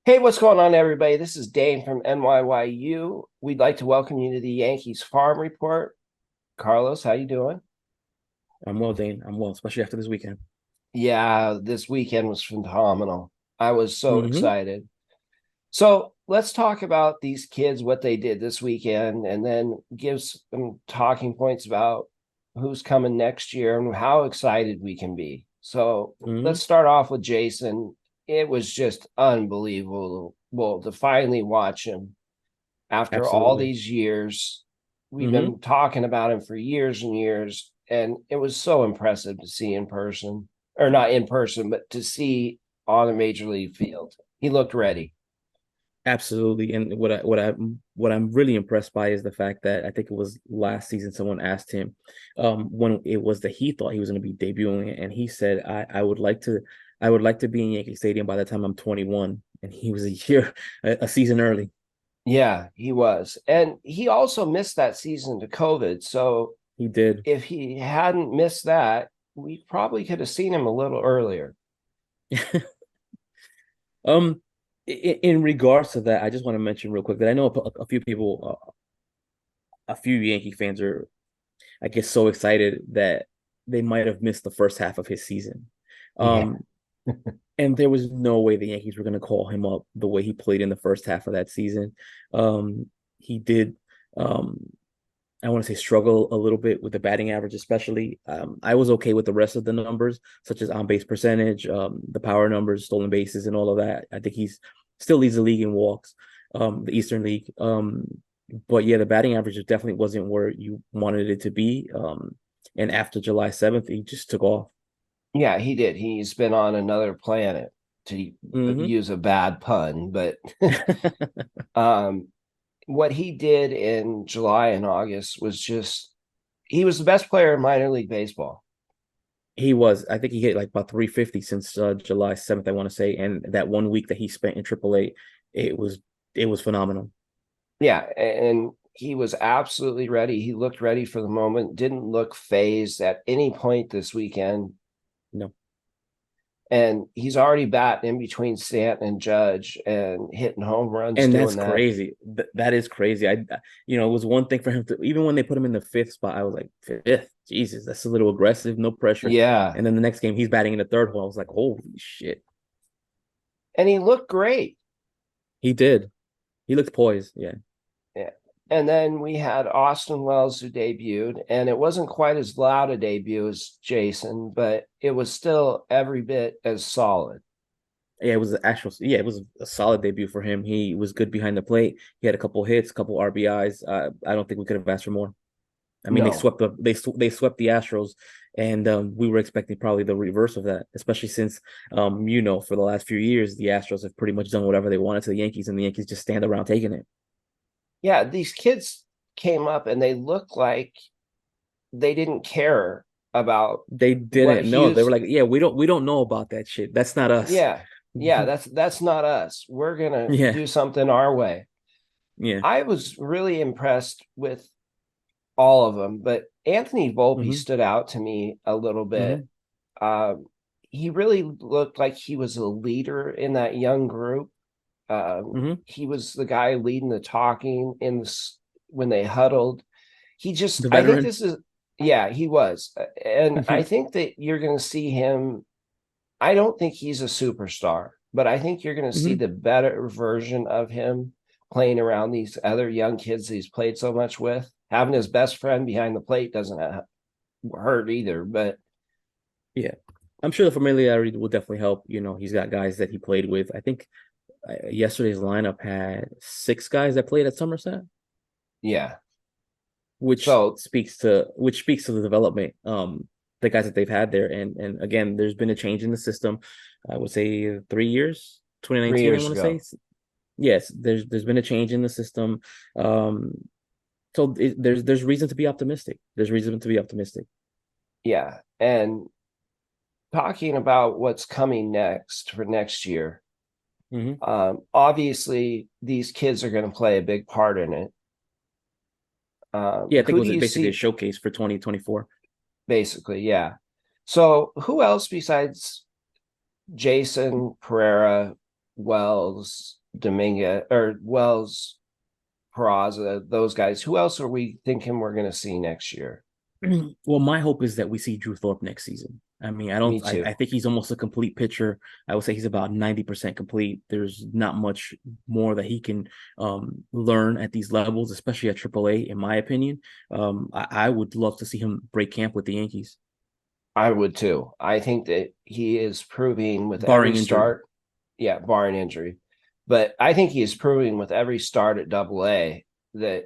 Hey, what's going on, everybody? This is Dane from NYYU. We'd like to welcome you to the Yankees Farm Report. Carlos, how you doing? I'm well, Dane. I'm well, especially after this weekend. Yeah, this weekend was phenomenal. I was so Hmm. excited. So let's talk about these kids, what they did this weekend, and then give some talking points about who's coming next year and how excited we can be. So Hmm. let's start off with Jason. It was just unbelievable to finally watch him after all Absolutely. these years. We've Hmm. been talking about him for years and years, and it was so impressive to see in person, or not in person, but to see on a major league field. He looked ready. Absolutely. And what I'm really impressed by is the fact that I think it was last season someone asked him when it was that he thought he was going to be debuting, and he said, I would like to be in Yankee Stadium by the time I'm 21. And he was a year a season early. Yeah, he was. And he also missed that season to COVID. So He did. if he hadn't missed that, we probably could have seen him a little earlier. Um, in regards to that, I just want to mention real quick that I know a few people, a few Yankee fans are, I guess, so excited that they might have missed the first half of his season. Yeah. Um, and there was no way the Yankees were going to call him up the way he played in the first half of that season. He did, um, I want to say, struggle a little bit with the batting average, especially. I was okay with the rest of the numbers, such as on base percentage, the power numbers, stolen bases, and all of that. I think he's still leads the league in walks, the Eastern League. But yeah, the batting average definitely wasn't where you wanted it to be. And after July 7th, he just took off. Yeah, he did. He's been on another planet, to Hmm. use a bad pun, but um what he did in July and August was just he was the best player in minor league baseball. He was. I think he hit like about 350 since July 7th, I want to say. And that one week that he spent in AAA, it was it was phenomenal. Yeah, and he was absolutely ready. He looked ready for the moment, didn't look phased at any point this weekend. No. And he's already batting in between Stanton and Judge and hitting home runs And that's doing that. crazy. That is crazy. It was one thing for him to, even when they put him in the fifth spot, I was like, fifth, Jesus, that's a little aggressive, no pressure. Yeah. And then the next game, he's batting in the third hole. I was like, holy shit. And he looked great. He did. He looked poised. Yeah. Yeah. And then we had Austin Wells who debuted, and it wasn't quite as loud a debut as Jason, but it was still every bit as solid. Yeah, it was an actual, yeah, it was a solid debut for him. He was good behind the plate. He had a couple hits, a couple RBIs. I don't think we could have asked for more. I mean, No. they swept the Astros, and we were expecting probably the reverse of that, especially since for the last few years the Astros have pretty much done whatever they wanted to the Yankees, and the Yankees just stand around taking it. Yeah, these kids came up and they looked like they didn't care about They what didn't know. They were Hughes. like, "Yeah, we don't know about that shit. That's not us." Yeah, yeah, that's not us. We're gonna Yeah, do something our way. yeah. I was really impressed with all of them, but Anthony Volpe Hmm. stood out to me a little bit. Hmm. Um, he really looked like he was a leader in that young group. Hmm. He was the guy leading the talking when they huddled. The I think veteran. this is, yeah, he was. And I think that you're going to see him. I don't think he's a superstar, but I think you're going to see Hmm. the better version of him playing around these other young kids that he's played so much with. Having his best friend behind the plate doesn't hurt either, but Yeah, I'm sure the familiarity will definitely help. He's got guys that he played with. I think yesterday's lineup had six guys that played at Somerset, yeah. which So speaks to the development, the guys that they've had there. And again, there's been a change in the system. I would say 3 years, three 2019, I years want to say. ago, Yes, there's been a change in the system. Um, there's reason to be optimistic. There's reason to be optimistic. yeah. And talking about what's coming next for next year, Hmm. obviously these kids are going to play a big part in it. Yeah, I think it Who do was you basically a see? showcase for 2024. Basically, yeah. So who else besides Jason Pereira? Wells, Dominguez, or Wells, Peraza, those guys. Who else are we thinking we're going to see next year? Well, my hope is that we see Drew Thorpe next season. I mean, I Me don't. I too. think he's almost a complete pitcher. I would say he's about 90% complete. There's not much more that he can learn at these levels, especially at AAA, in my opinion. I would love to see him break camp with the Yankees, I would too. I think that he is proving with every barring injury. start, yeah, barring injury, but I think he is proving with every start at AA that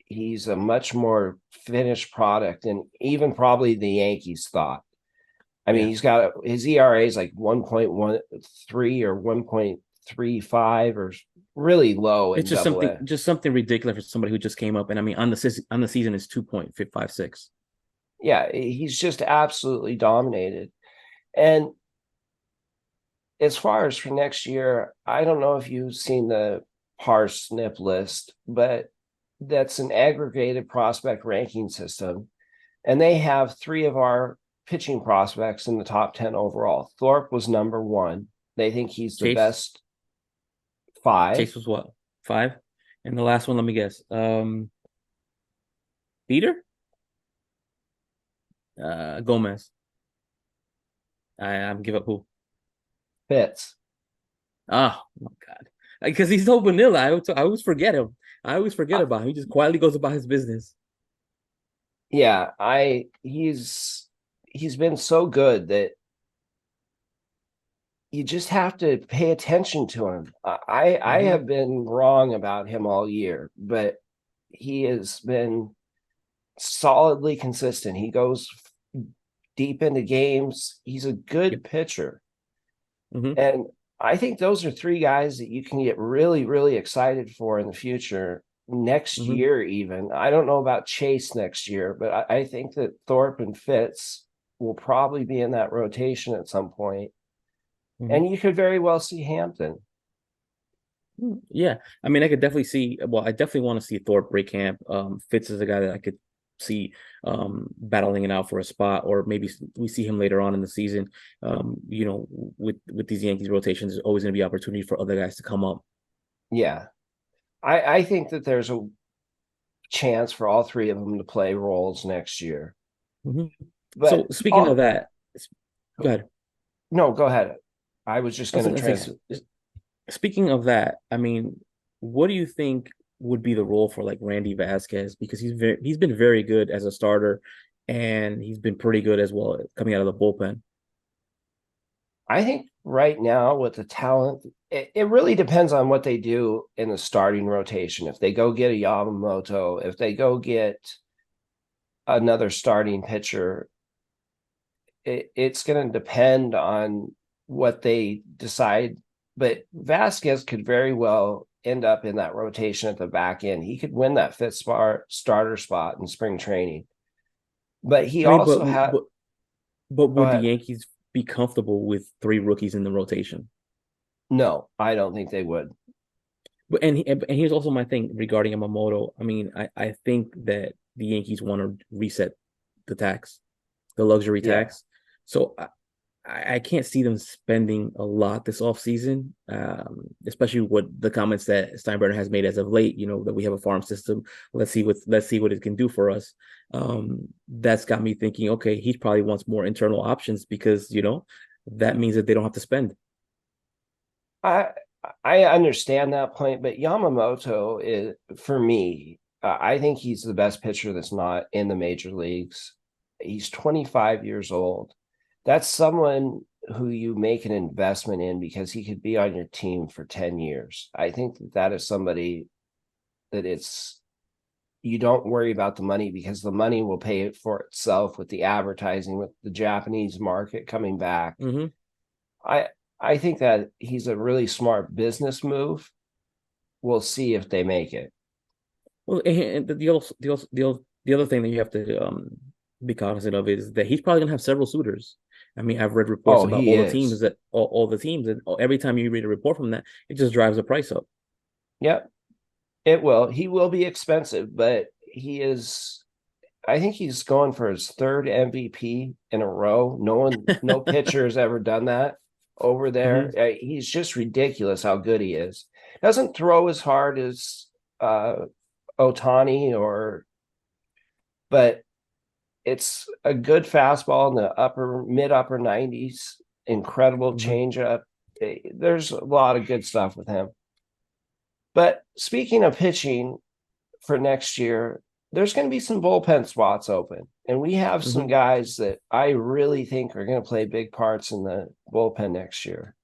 he's a much more finished product than even probably the Yankees thought. I mean, Yeah, he's got his ERA is like 1.13 or 1.35 or really low it's in AA. just something ridiculous for somebody who just came up. And I mean, on the season is 2.56. Yeah, he's just absolutely dominated. And as far as for next year, I don't know if you've seen the Parsnip list, but that's an aggregated prospect ranking system. And they have three of our pitching prospects in the top 10 overall. Thorpe was number one. They think he's the Chase best five. Chase was what, 5? And the last one, let me guess. Peter Gomez. I'm give up who? Fits. Oh my God. Because he's so vanilla. I always forget him. I always forget Uh, about him. He just quietly goes about his business. yeah, I he's been so good that you just have to pay attention to him. I Hmm. have been wrong about him all year, but he has been solidly consistent. He goes deep into games. He's a Yep. good pitcher. Hmm. And I think those are three guys that you can get really, really excited for in the future. Next Hmm. year, even. I don't know about Chase next year, but I think that Thorpe and Fitz will probably be in that rotation at some point. Hmm. And you could very well see Hampton. Yeah. I mean, I could definitely see, well, I definitely want to see Thorpe break camp. Fitz is a guy that I could see battling it out for a spot, or maybe we see him later on in the season. With these Yankees rotations, there's always going to be opportunity for other guys to come up. Yeah. I think that there's a chance for all three of them to play roles next year. Hmm. So But speaking of that, go ahead. no, go ahead. I was just I was going to going to transit. say, speaking of that, I mean, what do you think would be the role for like Randy Vasquez? Because he's been very good as a starter, and he's been pretty good as well coming out of the bullpen. I think right now with the talent, it really depends on what they do in the starting rotation. If they go get a Yamamoto, if they go get another starting pitcher, it's going to depend on what they decide. But Vasquez could very well end up in that rotation at the back end. He could win that fifth starter spot in spring training. But he I mean, also had, but go would the ahead. Yankees be comfortable with three rookies in the rotation? No, I don't think they would. And here's also my thing regarding Yamamoto. I mean, I think that the Yankees want to reset the tax, the luxury Yeah. tax. So I can't see them spending a lot this offseason, especially with the comments that Steinbrenner has made as of late, that we have a farm system. Let's see what it can do for us. That's got me thinking, okay, he probably wants more internal options because, that means that they don't have to spend. I I understand that point, but Yamamoto is for me. I think he's the best pitcher that's not in the major leagues. He's 25 years old. That's someone who you make an investment in because he could be on your team for 10 years. I think that is somebody that it's you don't worry about the money because the money will pay it for itself with the advertising, with the Japanese market coming back. Hmm. I I think that he's a really smart business move. We'll see if they make it. Well, and the other thing that you have to be cognizant of is that he's probably gonna have several suitors. I mean, I've read reports Oh, about he all the teams is. that all the teams, and every time you read a report from that, it just drives the price up. Yep, it will. He will be expensive, but he is. I think he's going for his third MVP in a row. No pitcher has ever done that. over there. Hmm. He's just ridiculous how good he is. Doesn't throw as hard as Otani but it's a good fastball in the upper 90s. Incredible Hmm. changeup. There's a lot of good stuff with him. But speaking of pitching for next year, there's going to be some bullpen spots open. And we have some Hmm. guys that I really think are going to play big parts in the bullpen next year.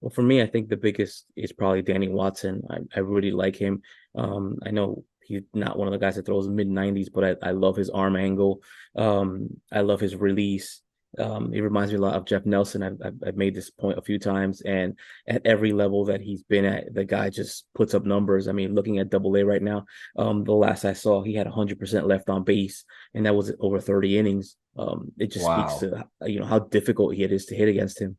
Well, for me, I think the biggest is probably Danny Watson. I really like him. I know he's not one of the guys that throws mid 90s, but I love his arm angle. I love his release. It reminds me a lot of Jeff Nelson. I've made this point a few times, and at every level that he's been at, the guy just puts up numbers. I mean, looking at Double A right now, the last I saw, he had 100% left on base, and that was over 30 innings. It just speaks Wow. to how difficult it is to hit against him.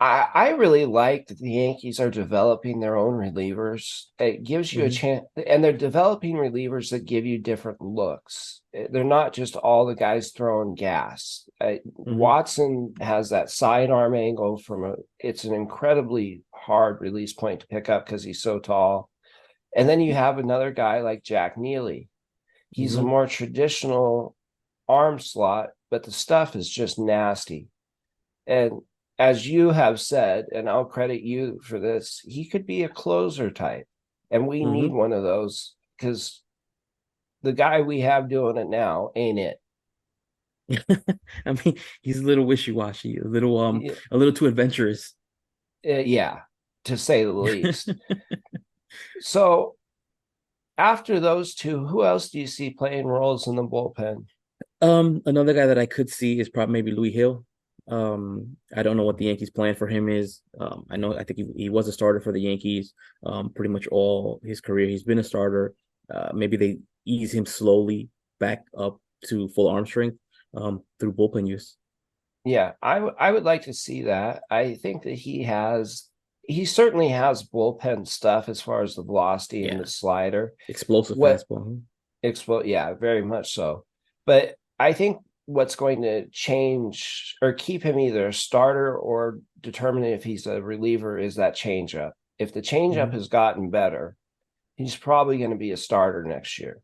I really like that the Yankees are developing their own relievers. It gives you a Hmm. chance, and they're developing relievers that give you different looks. They're not just all the guys throwing gas. Hmm. Watson has that sidearm angle it's an incredibly hard release point to pick up because he's so tall. And then you have another guy like Jack Neely. He's a Hmm. more traditional arm slot, but the stuff is just nasty. And as you have said, and I'll credit you for this, he could be a closer type. And we need Hmm. one of those because the guy we have doing it now ain't it. I mean, he's a little wishy-washy, Yeah, a little too adventurous. yeah, to say the least. So after those two, who else do you see playing roles in the bullpen? Another guy that I could see is probably maybe Louis Hill. I don't know what the Yankees' plan for him is. I think he was a starter for the Yankees, pretty much all his career. He's been a starter. Maybe they ease him slowly back up to full arm strength, through bullpen use. Yeah, I would like to see that. I think that he certainly has bullpen stuff as far as the velocity and the Yeah, slider. explosive What fastball. explode, yeah, very much so. But I think what's going to change or keep him either a starter or determine if he's a reliever is that changeup. If the changeup Hmm. has gotten better, he's probably going to be a starter next year.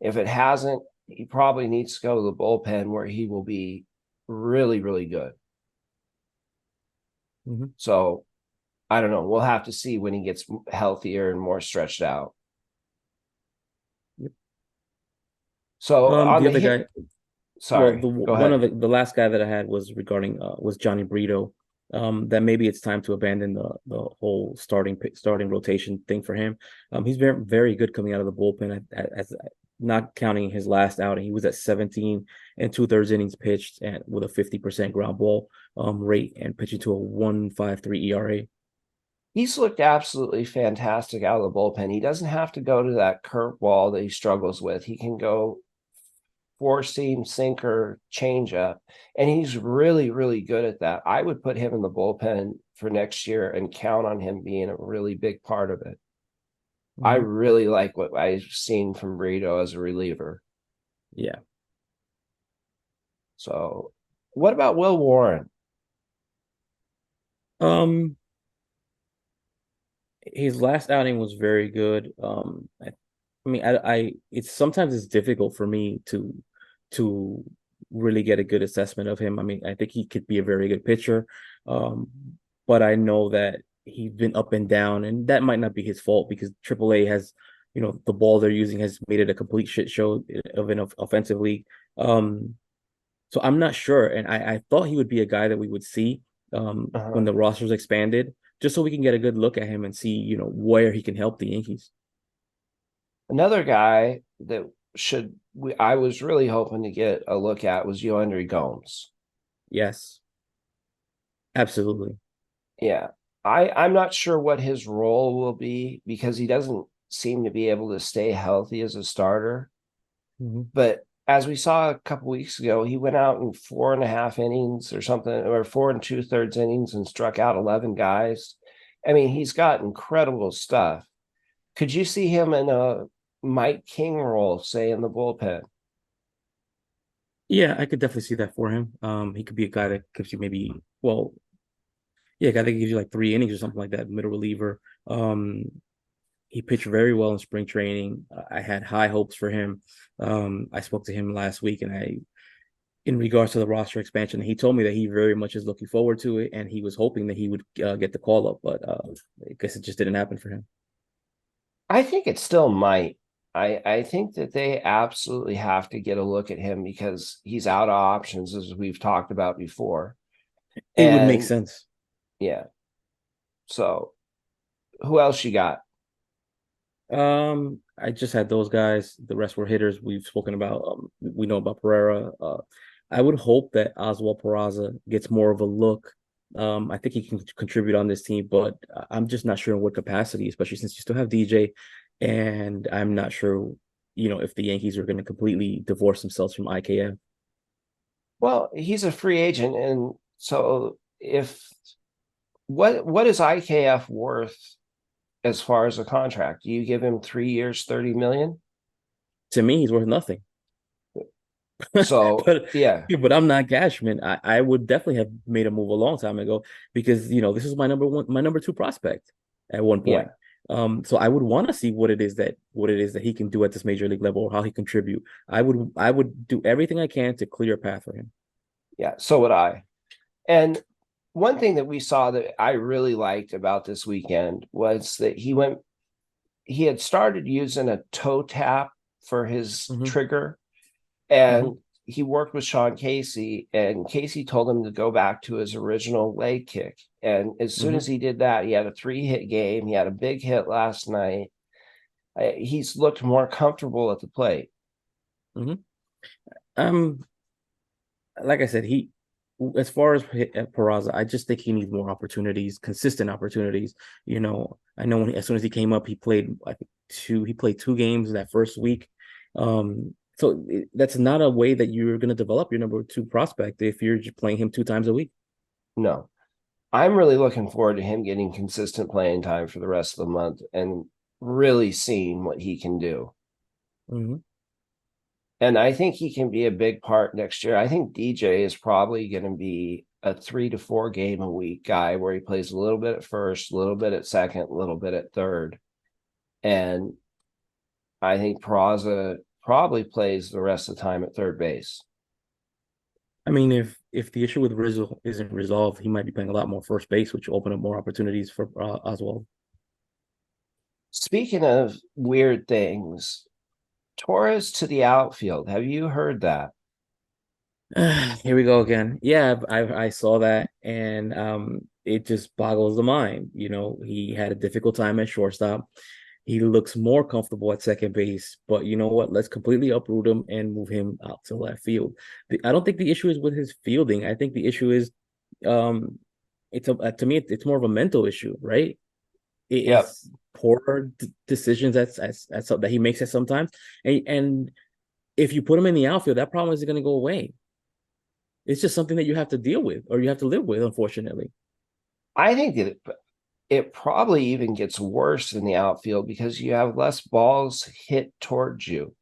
If it hasn't, he probably needs to go to the bullpen where he will be really, really good. Hmm. So I don't know. We'll have to see when he gets healthier and more stretched out. Yep. So on The the other hit, guy, well, sorry, go one ahead. of the last guy that I had was regarding was Johnny Brito. That maybe it's time to abandon the whole starting rotation thing for him. He's very good coming out of the bullpen. As not counting his last outing, he was at 17 and two-thirds innings pitched and with a 50% ground ball rate and pitching to a 1.53 ERA. He's looked absolutely fantastic out of the bullpen. He doesn't have to go to that curveball that he struggles with. He can go four seam, sinker, changeup, and he's really, really good at that. I would put him in the bullpen for next year and count on him being a really big part of it. I Hmm. really like what I've seen from Brito as a reliever. Yeah. So, what about Will Warren? Um, his last outing was very good. I mean, it's sometimes it's difficult for me to really get a good assessment of him. I mean, I think he could be a very good pitcher, um, but I know that he's been up and down, and that might not be his fault because AAA has, the ball they're using has made it a complete shit show of an offensive league. Um, so I'm not sure, and I thought he would be a guy that we would see when Uh-huh. the rosters expanded, just so we can get a good look at him and see, where he can help the Yankees. Another guy that I was really hoping to get a look at was Yoendry Gomes. Yes, absolutely. Yeah. I'm not sure what his role will be because he doesn't seem to be able to stay healthy as a starter. Hmm. But as we saw a couple weeks ago, he went out in 4.5 innings or something, or 4 2/3 innings and struck out 11 guys. I mean, he's got incredible stuff. Could you see him in a Mike King role, say in the bullpen? Yeah, I could definitely see that for him. He could be a guy that gives you maybe, well, yeah, a guy that gives you like 3 innings or something like that, middle reliever. He pitched very well in spring training. I had high hopes for him. I spoke to him last week, and in regards to the roster expansion, he told me that he very much is looking forward to it, and he was hoping that he would get the call up, but I guess it just didn't happen for him. I think it still might. I think that they absolutely have to get a look at him because he's out of options, as we've talked about before. It would make And sense. yeah, so who else you got? I just had those guys. The rest were hitters. We've spoken about. We know about Pereira. I would hope that Oswald Peraza gets more of a look. I think he can contribute on this team, but I'm just not sure in what capacity, especially since you still have DJ, and I'm not sure, if the Yankees are going to completely divorce themselves from IKF. Well, he's a free agent, and so if what is IKF worth as far as a contract? Do you give him 3 years, 30 million? To me, he's worth nothing. So but yeah, but I'm not Cashman. I would definitely have made a move a long time ago because this is my number one, my number two prospect at one yeah, point. So I would want to see what it is that he can do at this major league level or how he contribute. I would do everything I can to clear a path for him. yeah. So would I. And one thing that we saw that I really liked about this weekend was that he had started using a toe tap for his Hmm. trigger, Hmm. and he worked with Sean Casey, and Casey told him to go back to his original leg kick. And as soon Hmm. as he did that, he had a 3-hit game. He had a big hit last night. He's looked more comfortable at the plate. Hmm. Um, like I said, as far as Peraza, I just think he needs more opportunities, consistent opportunities. I know as soon as he came up, he played 2 games that first week. So that's not a way that you're going to develop your number two prospect if you're just playing him 2 times a week. No, I'm really looking forward to him getting consistent playing time for the rest of the month and really seeing what he can do. Hmm. And I think he can be a big part next year. I think DJ is probably going to be a 3 to 4 game a week guy where he plays a little bit at first, a little bit at second, a little bit at third. And I think Peraza probably plays the rest of the time at third base. I mean, if the issue with Rizzo isn't resolved, he might be playing a lot more first base, which will open up more opportunities for Oswald. Speaking of weird things, Torres to the outfield. Have you heard that? Here we go again. Yeah, I saw that, and it just boggles the mind. He had a difficult time at shortstop. He looks more comfortable at second base, but you know what? Let's completely uproot him and move him out to left field. I don't think the issue is with his fielding. I think the issue is, um, to me, it's more of a mental issue, right? Yep. It's poor decisions that he makes at sometimes, and if you put him in the outfield, that problem isn't going to go away. It's just something that you have to deal with or you have to live with, unfortunately. I think that it probably even gets worse in the outfield because you have less balls hit towards you.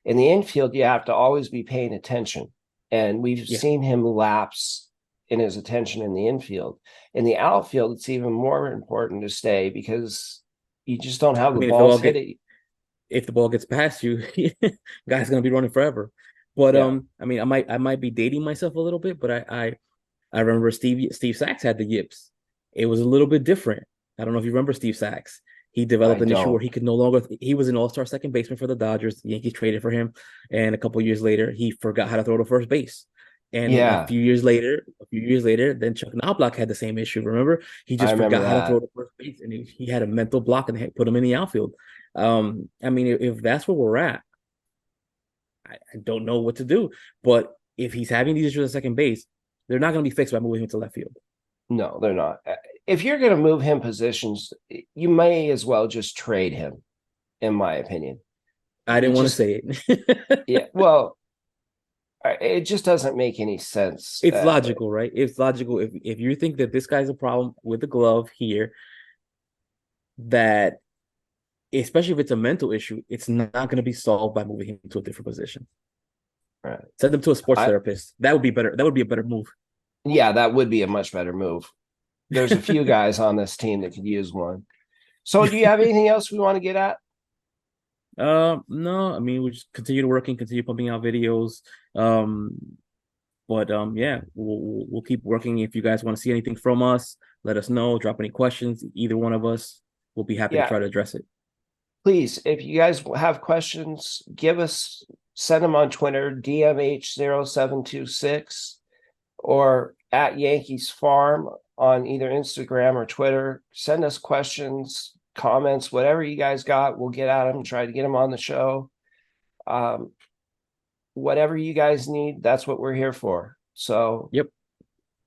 In the infield, you have to always be paying attention. And we've Yeah. seen him lapse in his attention in the infield. In the outfield, it's even more important to stay because you just don't have I the mean, balls hit it. if the ball gets past you, guy's gonna be running forever. But Yeah. I mean, I might be dating myself a little bit, but I remember Steve Sachs had the yips. It was a little bit different. I don't know if you remember Steve Sachs. He I developed an issue where don't. he could no longer. He was an all-star second baseman for the Dodgers. The Yankees traded for him, and a couple years later, he forgot how to throw to first base. And a Yeah, few years later, then Chuck Knobloch had the same issue. Remember, he I just remember forgot how to throw that. to first base, and he had a mental block, and they put him in the outfield. I mean, if that's where we're at, I don't know what to do. But if he's having these issues at second base, they're not going to be fixed by moving him to left field. No, they're not. If you're going to move him positions, you may as well just trade him, in my opinion. I You didn't want to just, say it. yeah, well, it just doesn't make any sense. It's logical, right? It's logical. If you think that this guy's a problem with the glove here, that especially if it's a mental issue, it's not going to be solved by moving him to a different position. Right. Send them to a sports I therapist. That would be better. That would be a better move. Yeah, that would be a much better move. There's a few guys on this team that could use one. So, do you have anything else we want to get at? No, I mean we just continue working, continue pumping out videos. Um, but yeah, we'll keep working. If you guys want to see anything from us, let us know. Drop any questions. Either one of us will be happy to Yeah, try to address it. please, if you guys have questions, send them on Twitter, DMH0726, or at Yankees Farm on either Instagram or Twitter. Send us questions, comments, whatever you guys got. We'll get at them, try to get them on the show. Um, whatever you guys need, that's what we're here for. So, Yep.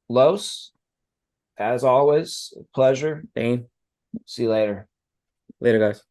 Los, as always, pleasure. Dane, See you later. later, guys.